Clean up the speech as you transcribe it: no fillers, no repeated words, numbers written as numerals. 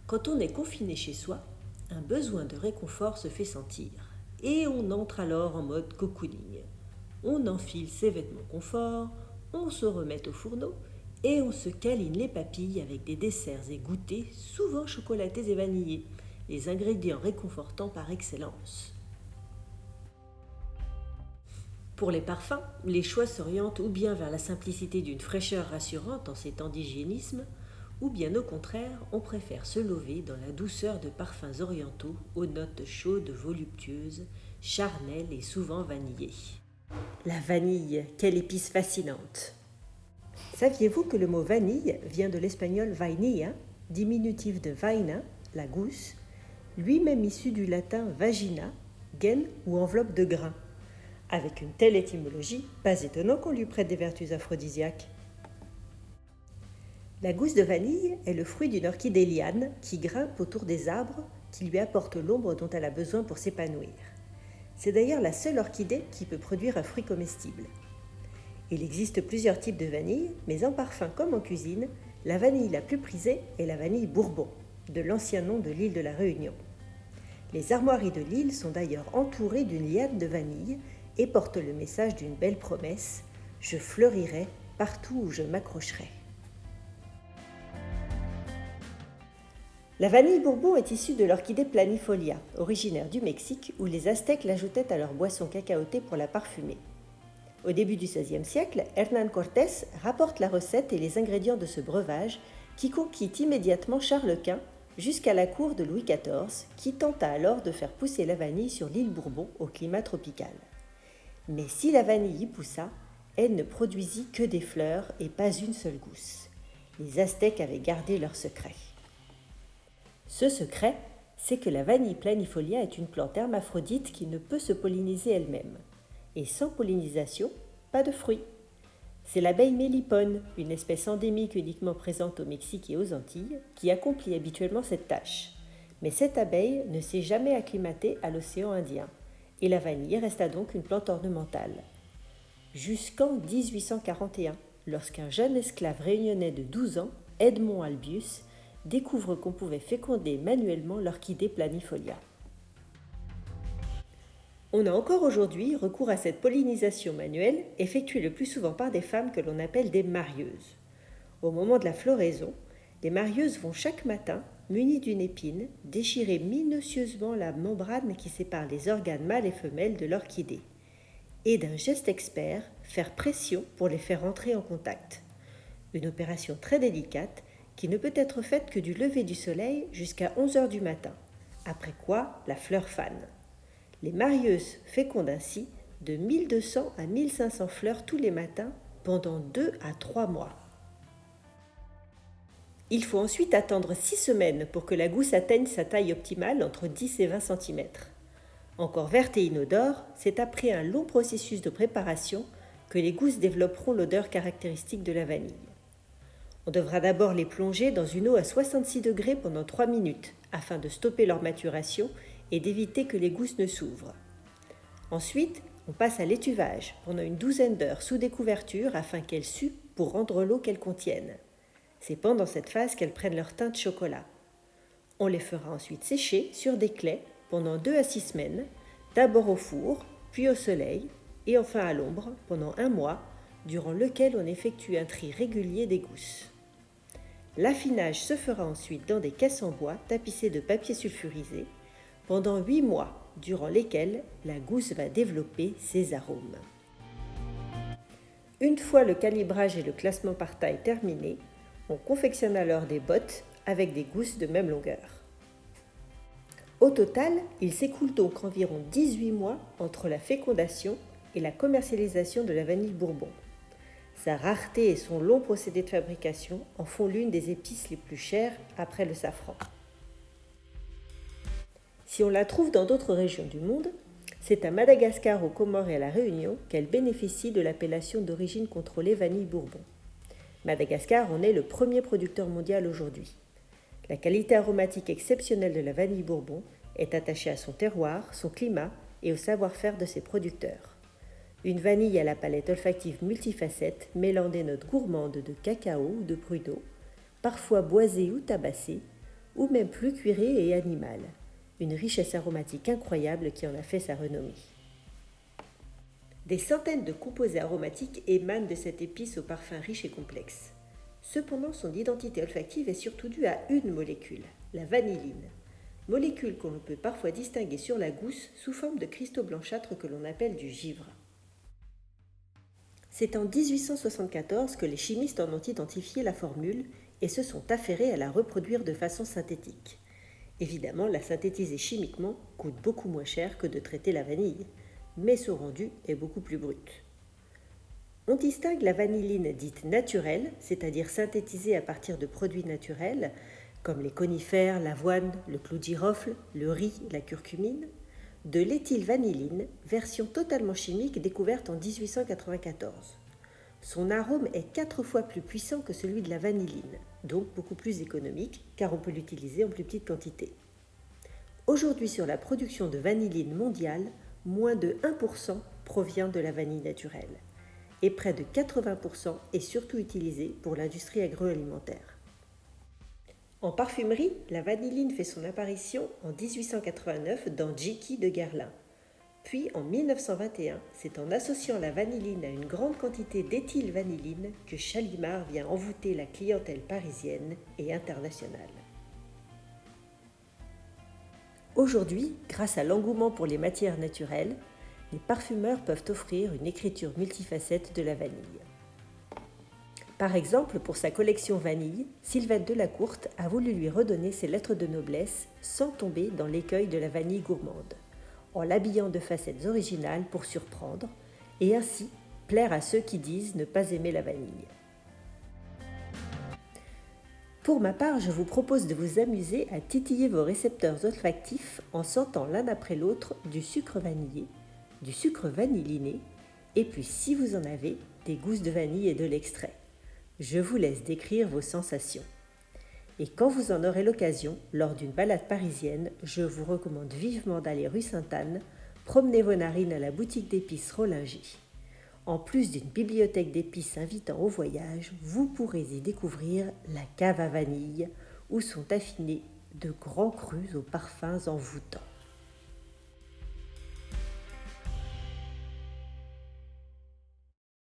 Quand on est confiné chez soi, un besoin de réconfort se fait sentir et on entre alors en mode cocooning. On enfile ses vêtements confort, on se remet au fourneau et on se câline les papilles avec des desserts et goûters souvent chocolatés et vanillés, les ingrédients réconfortants par excellence. Pour les parfums, les choix s'orientent ou bien vers la simplicité d'une fraîcheur rassurante en ces temps d'hygiénisme, ou bien au contraire, on préfère se lever dans la douceur de parfums orientaux aux notes chaudes, voluptueuses, charnelles et souvent vanillées. La vanille, quelle épice fascinante! Saviez-vous que le mot vanille vient de l'espagnol vainilla, diminutif de vaina, la gousse, lui-même issu du latin vagina, gaine ou enveloppe de grains? Avec une telle étymologie, pas étonnant qu'on lui prête des vertus aphrodisiaques. La gousse de vanille est le fruit d'une orchidée liane qui grimpe autour des arbres qui lui apportent l'ombre dont elle a besoin pour s'épanouir. C'est d'ailleurs la seule orchidée qui peut produire un fruit comestible. Il existe plusieurs types de vanille, mais en parfum comme en cuisine, la vanille la plus prisée est la vanille Bourbon, de l'ancien nom de l'île de la Réunion. Les armoiries de l'île sont d'ailleurs entourées d'une liane de vanille et portent le message d'une belle promesse « Je fleurirai partout où je m'accrocherai ». La vanille Bourbon est issue de l'orchidée planifolia, originaire du Mexique, où les Aztèques l'ajoutaient à leur boisson cacaotée pour la parfumer. Au début du XVIe siècle, Hernán Cortés rapporte la recette et les ingrédients de ce breuvage qui conquit immédiatement Charles Quint jusqu'à la cour de Louis XIV, qui tenta alors de faire pousser la vanille sur l'île Bourbon au climat tropical. Mais si la vanille y poussa, elle ne produisit que des fleurs et pas une seule gousse. Les Aztèques avaient gardé leur secret. Ce secret, c'est que la vanille planifolia est une plante hermaphrodite qui ne peut se polliniser elle-même. Et sans pollinisation, pas de fruits. C'est l'abeille mélipone, une espèce endémique uniquement présente au Mexique et aux Antilles, qui accomplit habituellement cette tâche. Mais cette abeille ne s'est jamais acclimatée à l'océan Indien, et la vanille resta donc une plante ornementale. Jusqu'en 1841, lorsqu'un jeune esclave réunionnais de 12 ans, Edmond Albius, découvre qu'on pouvait féconder manuellement l'orchidée planifolia. On a encore aujourd'hui recours à cette pollinisation manuelle, effectuée le plus souvent par des femmes que l'on appelle des marieuses. Au moment de la floraison, les marieuses vont chaque matin, munies d'une épine, déchirer minutieusement la membrane qui sépare les organes mâles et femelles de l'orchidée, et d'un geste expert, faire pression pour les faire entrer en contact. Une opération très délicate qui ne peut être faite que du lever du soleil jusqu'à 11 heures du matin, après quoi la fleur fane. Les marieuses fécondent ainsi de 1200 à 1500 fleurs tous les matins pendant 2 à 3 mois. Il faut ensuite attendre 6 semaines pour que la gousse atteigne sa taille optimale entre 10 et 20 cm. Encore verte et inodore, c'est après un long processus de préparation que les gousses développeront l'odeur caractéristique de la vanille. On devra d'abord les plonger dans une eau à 66 degrés pendant 3 minutes afin de stopper leur maturation et d'éviter que les gousses ne s'ouvrent. Ensuite, on passe à l'étuvage pendant une douzaine d'heures sous des couvertures afin qu'elles suent pour rendre l'eau qu'elles contiennent. C'est pendant cette phase qu'elles prennent leur teinte chocolat. On les fera ensuite sécher sur des claies pendant 2 à 6 semaines, d'abord au four, puis au soleil et enfin à l'ombre pendant 1 mois, durant lequel on effectue un tri régulier des gousses. L'affinage se fera ensuite dans des caisses en bois tapissées de papier sulfurisé pendant 8 mois, durant lesquels la gousse va développer ses arômes. Une fois le calibrage et le classement par taille terminés, on confectionne alors des bottes avec des gousses de même longueur. Au total, il s'écoule donc environ 18 mois entre la fécondation et la commercialisation de la vanille Bourbon. Sa rareté et son long procédé de fabrication en font l'une des épices les plus chères après le safran. Si on la trouve dans d'autres régions du monde, c'est à Madagascar, aux Comores et à la Réunion qu'elle bénéficie de l'appellation d'origine contrôlée vanille Bourbon. Madagascar en est le premier producteur mondial aujourd'hui. La qualité aromatique exceptionnelle de la vanille Bourbon est attachée à son terroir, son climat et au savoir-faire de ses producteurs. Une vanille à la palette olfactive multifacette mêlant des notes gourmandes de cacao ou de pruneau, parfois boisées ou tabassées, ou même plus cuiré et animal. Une richesse aromatique incroyable qui en a fait sa renommée. Des centaines de composés aromatiques émanent de cette épice au parfum riche et complexe. Cependant, son identité olfactive est surtout due à une molécule, la vanilline, molécule qu'on peut parfois distinguer sur la gousse sous forme de cristaux blanchâtres que l'on appelle du givre. C'est en 1874 que les chimistes en ont identifié la formule et se sont affairés à la reproduire de façon synthétique. Évidemment, la synthétiser chimiquement coûte beaucoup moins cher que de traiter la vanille, mais son rendu est beaucoup plus brut. On distingue la vanilline dite naturelle, c'est-à-dire synthétisée à partir de produits naturels, comme les conifères, l'avoine, le clou de girofle, le riz, la curcumine, de l'éthylvanilline, version totalement chimique découverte en 1894. Son arôme est 4 fois plus puissant que celui de la vanilline, donc beaucoup plus économique, car on peut l'utiliser en plus petite quantité. Aujourd'hui, sur la production de vanilline mondiale, moins de 1% provient de la vanille naturelle, et près de 80% est surtout utilisé pour l'industrie agroalimentaire. En parfumerie, la vanilline fait son apparition en 1889 dans Jiki de Guerlain. Puis en 1921, c'est en associant la vanilline à une grande quantité d'éthylvanilline que Shalimar vient envoûter la clientèle parisienne et internationale. Aujourd'hui, grâce à l'engouement pour les matières naturelles, les parfumeurs peuvent offrir une écriture multifacette de la vanille. Par exemple, pour sa collection vanille, Sylvette Delacourte a voulu lui redonner ses lettres de noblesse sans tomber dans l'écueil de la vanille gourmande, en l'habillant de facettes originales pour surprendre et ainsi plaire à ceux qui disent ne pas aimer la vanille. Pour ma part, je vous propose de vous amuser à titiller vos récepteurs olfactifs en sentant l'un après l'autre du sucre vanillé, du sucre vanilliné et puis, si vous en avez, des gousses de vanille et de l'extrait. Je vous laisse décrire vos sensations. Et quand vous en aurez l'occasion, lors d'une balade parisienne, je vous recommande vivement d'aller rue Sainte-Anne, promener vos narines à la boutique d'épices Rollinger. En plus d'une bibliothèque d'épices invitant au voyage, vous pourrez y découvrir la cave à vanille, où sont affinés de grands crus aux parfums envoûtants.